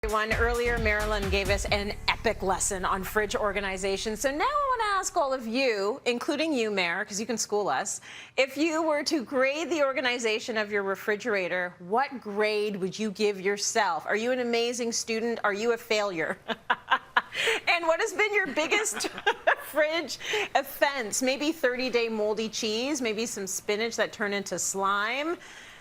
One earlier, Marilyn gave us an epic lesson on fridge organization. So now I want to ask all of you, including you, Mayor, because you can school us, if you were to grade the organization of your refrigerator, what grade would you give yourself? Are you an amazing student? Are you a failure? And what has been your biggest fridge offense? Maybe 30-day moldy cheese, maybe some spinach that turned into slime.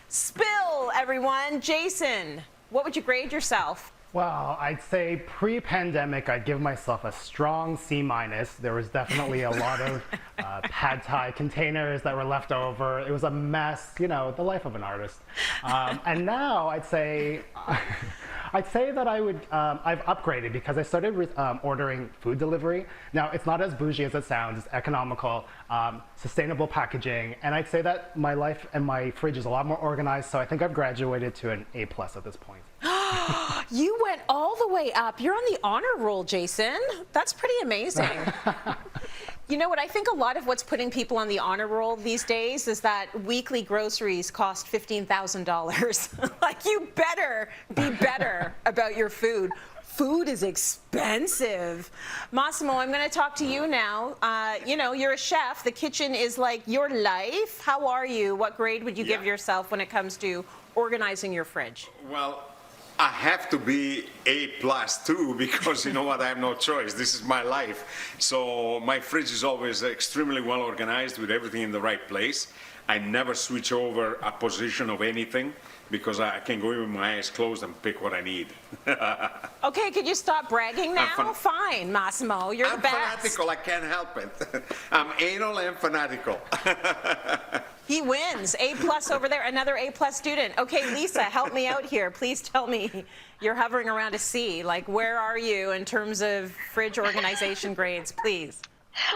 Spill, everyone. Jason, what would you grade yourself? Well, I'd say pre-pandemic, I'd give myself a strong C-. There was definitely a lot of pad thai containers that were left over. It was a mess, you know, the life of an artist. And now I'd say that I've upgraded because I started ordering food delivery. Now, it's not as bougie as it sounds. It's economical, sustainable packaging. And I'd say that my life and my fridge is a lot more organized. So I think I've graduated to an A+ at this point. You went all the way up. You're on the honor roll, Jason. That's pretty amazing. You know what? I think a lot of what's putting people on the honor roll these days is that weekly groceries cost $15,000. Like, you better be better about your food. Food is expensive. Massimo, I'm going to talk to you now. You know, you're a chef. The kitchen is like your life. How are you? What grade would you give yourself when it comes to organizing your fridge? Well, I have to be A+ too, because you know what, I have no choice. This is my life. So my fridge is always extremely well organized with everything in the right place. I never switch over a position of anything because I can go in with my eyes closed and pick what I need. Okay, could you stop bragging now? Fine, Massimo, you're the best. I'm fanatical, I can't help it. I'm anal and fanatical. He wins. A+ over there, another A+ student. Okay, Lisa, help me out here. Please tell me, you're hovering around a C. Like, where are you in terms of fridge organization grades, please?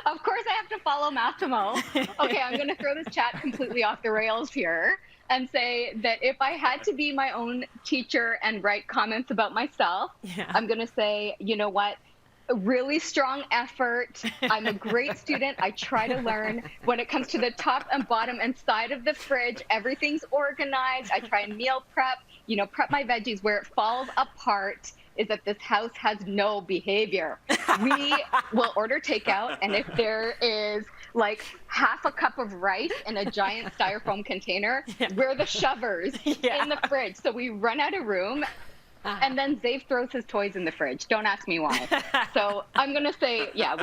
Of course I have to follow Massimo. Okay, I'm going to throw this chat completely off the rails here and say that if I had to be my own teacher and write comments about myself, I'm going to say, you know what? Really strong effort. I'm a great student. I try to learn. When it comes to the top and bottom and side of the fridge, everything's organized. I try and meal prep, you know, prep my veggies. Where it falls apart is that this house has no behavior. We will order takeout, and if there is like half a cup of rice in a giant styrofoam container, we're the shovers in the fridge. So we run out of room. And then Zave throws his toys in the fridge. Don't ask me why. So I'm going to say, yeah,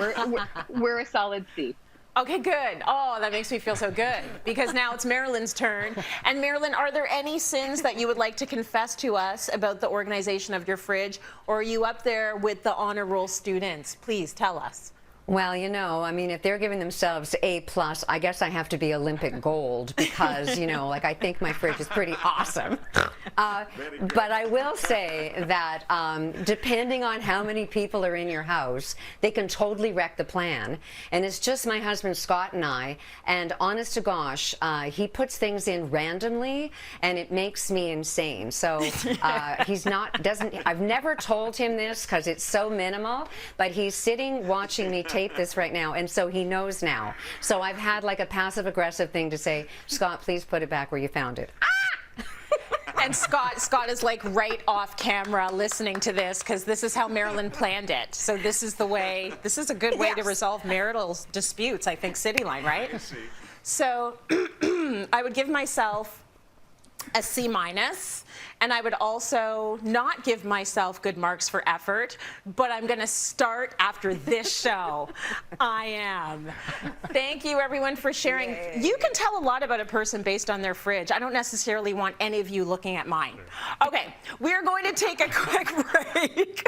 we're a solid C. Okay, good. Oh, that makes me feel so good, because now it's Marilyn's turn. And Marilyn, are there any sins that you would like to confess to us about the organization of your fridge, or are you up there with the honor roll students? Please tell us. Well, you know, I mean, if they're giving themselves A+, I guess I have to be Olympic gold because, you know, like, I think my fridge is pretty awesome. But I will say that depending on how many people are in your house, they can totally wreck the plan. And it's just my husband Scott and I, and honest to gosh, he puts things in randomly and it makes me insane. So I've never told him this because it's so minimal, but he's sitting watching me tape this right now, and so he knows now. So I've had like a passive-aggressive thing to say, Scott, please put it back where you found it. And Scott is like right off camera listening to this, because this is how Marilyn planned it. So this is the way, this is a good way to resolve marital disputes, I think, Cityline, right? So I would give myself a C-, and I would also not give myself good marks for effort, but I'm going to start after this show. I am. Thank you, everyone, for sharing. Yay. You can tell a lot about a person based on their fridge. I don't necessarily want any of you looking at mine. Okay, we're going to take a quick break.